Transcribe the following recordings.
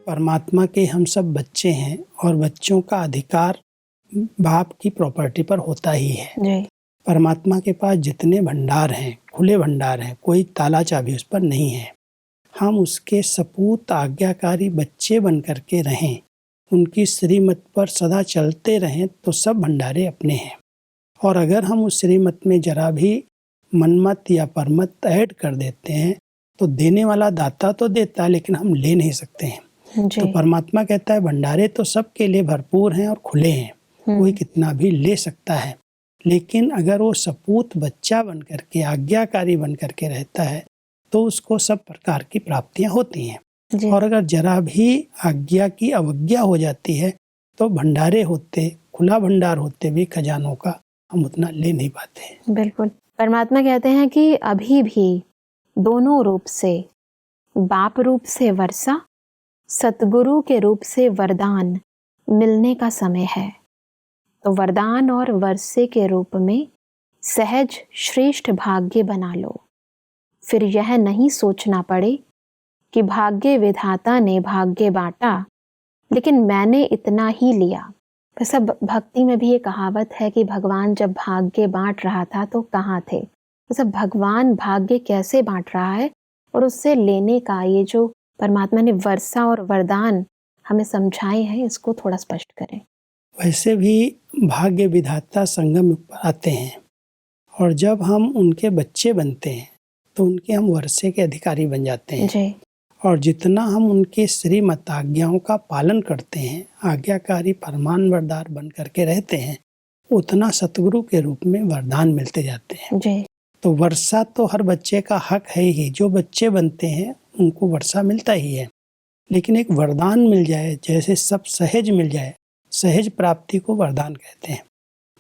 परमात्मा के हम सब बच्चे हैं और बच्चों का अधिकार बाप की प्रॉपर्टी पर होता ही है। जी। परमात्मा के पास जितने भंडार हैं, खुले भंडार हैं, कोई ताला चाबी उस पर नहीं है। हम उसके सपूत आज्ञाकारी बच्चे बन करके रहें, उनकी श्रीमत पर सदा चलते रहें तो सब भंडारे अपने हैं। और अगर हम उस श्रीमत में जरा भी मनमत या परमत ऐड कर देते हैं तो देने वाला दाता तो देता है लेकिन हम ले नहीं सकते हैं। तो परमात्मा कहता है भंडारे तो सबके लिए भरपूर हैं और खुले हैं, कोई कितना भी ले सकता है। लेकिन अगर वो सपूत बच्चा बन करके आज्ञाकारी बन करके रहता है तो उसको सब प्रकार की प्राप्तियां होती हैं। और अगर जरा भी आज्ञा की अवज्ञा हो जाती है तो भंडारे होते, खुला भंडार होते भी खजानों का हम उतना ले नहीं पाते। बिल्कुल। परमात्मा कहते हैं कि अभी भी दोनों रूप से, बाप रूप से वर्षा, सतगुरु के रूप से वरदान मिलने का समय है। तो वरदान और वर्षे के रूप में सहज श्रेष्ठ भाग्य बना लो। फिर यह नहीं सोचना पड़े कि भाग्य विधाता ने भाग्य बांटा लेकिन मैंने इतना ही लिया। वैसा भक्ति में भी ये कहावत है कि भगवान जब भाग्य बांट रहा था तो कहाँ थे। वैसा भगवान भाग्य कैसे बांट रहा है और उससे लेने का ये जो परमात्मा ने वर्षा और वरदान हमें समझाए हैं, इसको थोड़ा स्पष्ट करें। वैसे भी भाग्य विधाता संगम युग पर आते हैं और जब हम उनके बच्चे बनते हैं तो उनके हम वर्षे के अधिकारी बन जाते हैं जी। और जितना हम उनके श्रीमत आज्ञाओं का पालन करते हैं, आज्ञाकारी फरमान बरदार बन करके रहते हैं, उतना सतगुरु के रूप में वरदान मिलते जाते हैं। जी। तो वर्षा तो हर बच्चे का हक है ही, जो बच्चे बनते हैं उनको वर्षा मिलता ही है। लेकिन एक वरदान मिल जाए, जैसे सब सहज मिल जाए, सहज प्राप्ति को वरदान कहते हैं।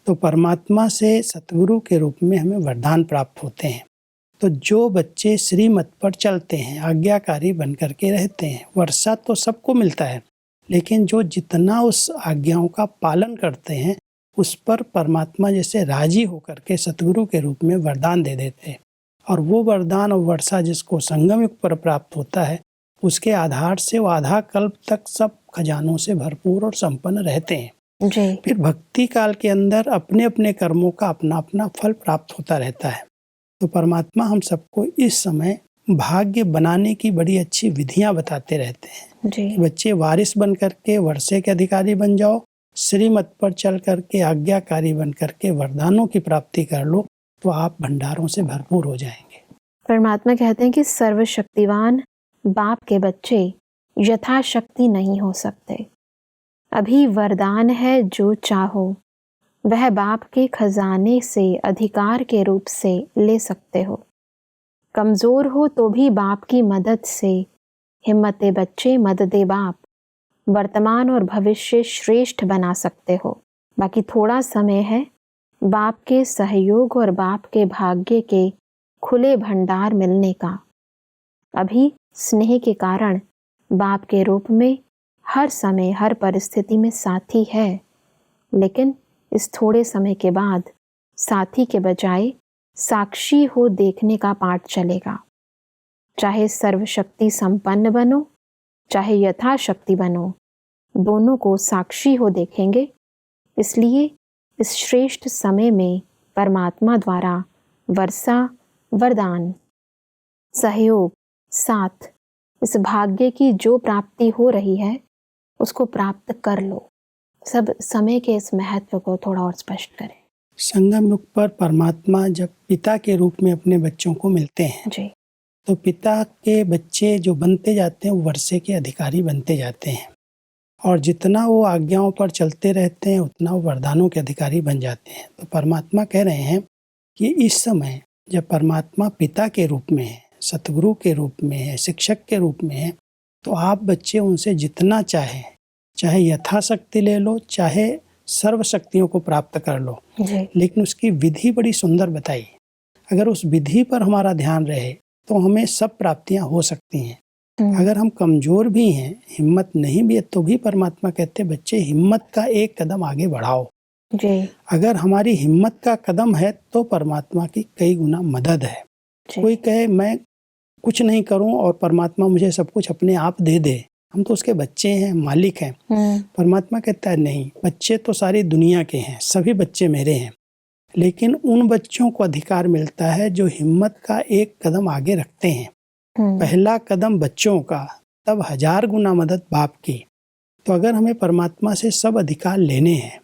तो परमात्मा से सतगुरु के रूप में हमें वरदान प्राप्त होते हैं। तो जो बच्चे श्रीमत पर चलते हैं, आज्ञाकारी बन करके रहते हैं, वर्षा तो सबको मिलता है, लेकिन जो जितना उस आज्ञाओं का पालन करते हैं उस पर परमात्मा जैसे राजी होकर के सतगुरु के रूप में वरदान दे देते हैं। और वो वरदान और वर्षा जिसको संगम युग पर प्राप्त होता है, उसके आधार से वो आधा कल्प तक सब खजानों से भरपूर और संपन्न रहते हैं। जी। फिर भक्ति काल के अंदर अपने अपने कर्मों का अपना अपना फल प्राप्त होता रहता है। तो परमात्मा हम सबको इस समय भाग्य बनाने की बड़ी अच्छी विधियां बताते रहते हैं कि बच्चे वारिस बन करके वर्षे के अधिकारी बन जाओ, श्रीमत पर चल करके आज्ञाकारी बन करके वरदानों की प्राप्ति कर लो, तो आप भंडारों से भरपूर हो जाएंगे। परमात्मा कहते हैं कि सर्वशक्तिवान बाप के बच्चे यथाशक्ति नहीं हो सकते। अभी वरदान है जो चाहो वह बाप के खजाने से अधिकार के रूप से ले सकते हो। कमजोर हो तो भी बाप की मदद से हिम्मते बच्चे मददे बाप वर्तमान और भविष्य श्रेष्ठ बना सकते हो। बाकी थोड़ा समय है बाप के सहयोग और बाप के भाग्य के खुले भंडार मिलने का। अभी स्नेह के कारण बाप के रूप में हर समय हर परिस्थिति में साथी है, लेकिन इस थोड़े समय के बाद साथी के बजाय साक्षी हो देखने का पाठ चलेगा। चाहे सर्वशक्ति संपन्न बनो, चाहे यथाशक्ति बनो, दोनों को साक्षी हो देखेंगे। इसलिए इस श्रेष्ठ समय में परमात्मा द्वारा वर्षा, वरदान, सहयोग, साथ, इस भाग्य की जो प्राप्ति हो रही है उसको प्राप्त कर लो। सब समय के इस महत्व को थोड़ा और स्पष्ट करें। संगम युग पर परमात्मा जब पिता के रूप में अपने बच्चों को मिलते हैं जी। तो पिता के बच्चे जो बनते जाते हैं वो वर्षे के अधिकारी बनते जाते हैं और जितना वो आज्ञाओं पर चलते रहते हैं उतना वो वरदानों के अधिकारी बन जाते हैं। तो परमात्मा कह रहे हैं कि इस समय जब परमात्मा पिता के रूप में है, सतगुरु के रूप में है, शिक्षक के रूप में है, तो आप बच्चे उनसे जितना चाहें, चाहे यथाशक्ति ले लो, चाहे सर्व शक्तियों को प्राप्त कर लो, लेकिन उसकी विधि बड़ी सुंदर बताई। अगर उस विधि पर हमारा ध्यान रहे तो हमें सब प्राप्तियां हो सकती हैं। अगर हम कमजोर भी हैं, हिम्मत नहीं भी है, तो भी परमात्मा कहते बच्चे हिम्मत का एक कदम आगे बढ़ाओ। अगर हमारी हिम्मत का कदम है तो परमात्मा की कई गुना मदद है। कोई कहे मैं कुछ नहीं करूं और परमात्मा मुझे सब कुछ अपने आप दे दे, हम तो उसके बच्चे हैं, मालिक हैं। परमात्मा कहता है नहीं, बच्चे तो सारी दुनिया के हैं, सभी बच्चे मेरे हैं, लेकिन उन बच्चों को अधिकार मिलता है जो हिम्मत का एक कदम आगे रखते हैं। पहला कदम बच्चों का, तब 1000 गुना मदद बाप की। तो अगर हमें परमात्मा से सब अधिकार लेने हैं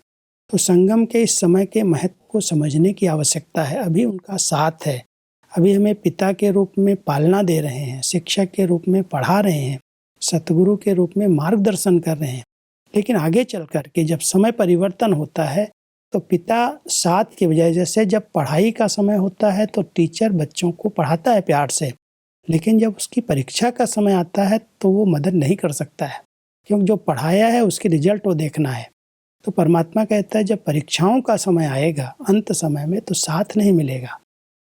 तो संगम के इस समय के महत्व को समझने की आवश्यकता है। अभी उनका साथ है, अभी हमें पिता के रूप में पालना दे रहे हैं, शिक्षक के रूप में पढ़ा रहे हैं, सतगुरु के रूप में मार्गदर्शन कर रहे हैं। लेकिन आगे चल कर के जब समय परिवर्तन होता है तो पिता साथ के बजाय, जैसे जब पढ़ाई का समय होता है तो टीचर बच्चों को पढ़ाता है प्यार से, लेकिन जब उसकी परीक्षा का समय आता है तो वो मदद नहीं कर सकता है, क्योंकि जो पढ़ाया है उसके रिजल्ट वो देखना है। तो परमात्मा कहता है जब परीक्षाओं का समय आएगा अंत समय में तो साथ नहीं मिलेगा,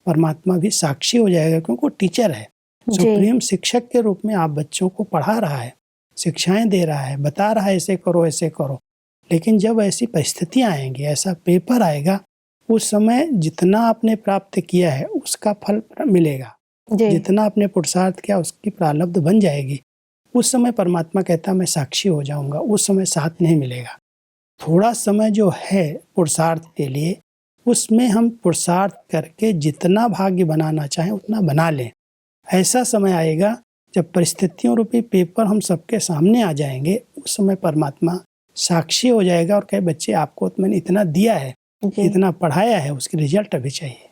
परमात्मा भी साक्षी हो जाएगा, क्योंकि वो टीचर है, सुप्रीम शिक्षक के रूप में आप बच्चों को पढ़ा रहा है, शिक्षाएं दे रहा है, बता रहा है ऐसे करो ऐसे करो। लेकिन जब ऐसी परिस्थितियां आएंगी, ऐसा पेपर आएगा, उस समय जितना आपने प्राप्त किया है उसका फल मिलेगा, जितना आपने पुरुषार्थ किया उसकी प्रारब्ध बन जाएगी। उस समय परमात्मा कहता मैं साक्षी हो जाऊंगा, उस समय साथ नहीं मिलेगा। थोड़ा समय जो है पुरुषार्थ के लिए, उसमें हम पुरुषार्थ करके जितना भाग्य बनाना चाहें उतना बना लें। ऐसा समय आएगा जब परिस्थितियों रूपी पेपर हम सबके सामने आ जाएंगे, उस समय परमात्मा साक्षी हो जाएगा और कहे बच्चे आपको तो मैंने इतना दिया है, इतना पढ़ाया है, उसकी रिजल्ट अभी चाहिए।